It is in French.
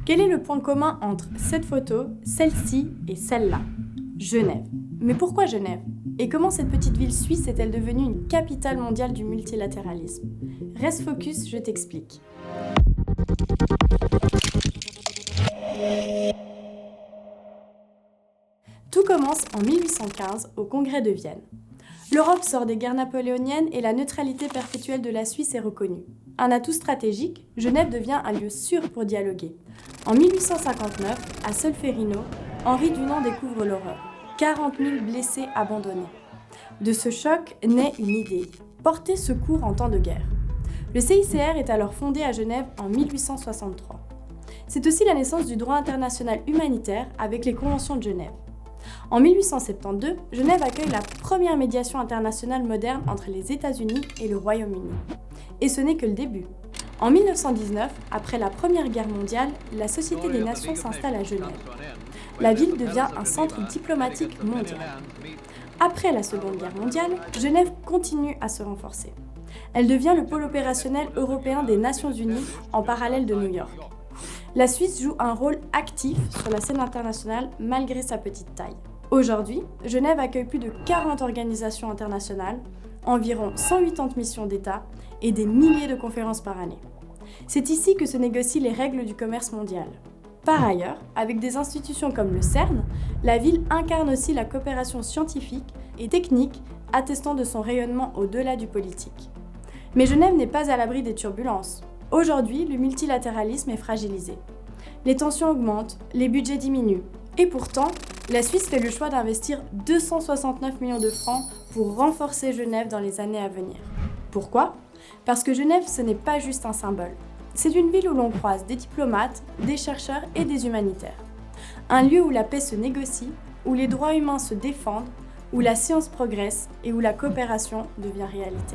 Quel est le point commun entre cette photo, celle-ci et celle-là? Genève. Mais pourquoi Genève? Et comment cette petite ville suisse est-elle devenue une capitale mondiale du multilatéralisme? Reste focus, je t'explique. Tout commence en 1815 au Congrès de Vienne. L'Europe sort des guerres napoléoniennes et la neutralité perpétuelle de la Suisse est reconnue. Un atout stratégique, Genève devient un lieu sûr pour dialoguer. En 1859, à Solferino, Henri Dunant découvre l'horreur. 40 000 blessés abandonnés. De ce choc naît une idée, porter secours en temps de guerre. Le CICR est alors fondé à Genève en 1863. C'est aussi la naissance du droit international humanitaire avec les conventions de Genève. En 1872, Genève accueille la première médiation internationale moderne entre les États-Unis et le Royaume-Uni. Et ce n'est que le début. En 1919, après la Première Guerre mondiale, la Société des Nations s'installe à Genève. La ville devient un centre diplomatique mondial. Après la Seconde Guerre mondiale, Genève continue à se renforcer. Elle devient le pôle opérationnel européen des Nations Unies en parallèle de New York. La Suisse joue un rôle actif sur la scène internationale malgré sa petite taille. Aujourd'hui, Genève accueille plus de 40 organisations internationales, environ 180 missions d'État et des milliers de conférences par année. C'est ici que se négocient les règles du commerce mondial. Par ailleurs, avec des institutions comme le CERN, la ville incarne aussi la coopération scientifique et technique, attestant de son rayonnement au-delà du politique. Mais Genève n'est pas à l'abri des turbulences. Aujourd'hui, le multilatéralisme est fragilisé. Les tensions augmentent, les budgets diminuent. Et pourtant, la Suisse fait le choix d'investir 269 millions de francs pour renforcer Genève dans les années à venir. Pourquoi? Parce que Genève, ce n'est pas juste un symbole. C'est une ville où l'on croise des diplomates, des chercheurs et des humanitaires. Un lieu où la paix se négocie, où les droits humains se défendent, où la science progresse et où la coopération devient réalité.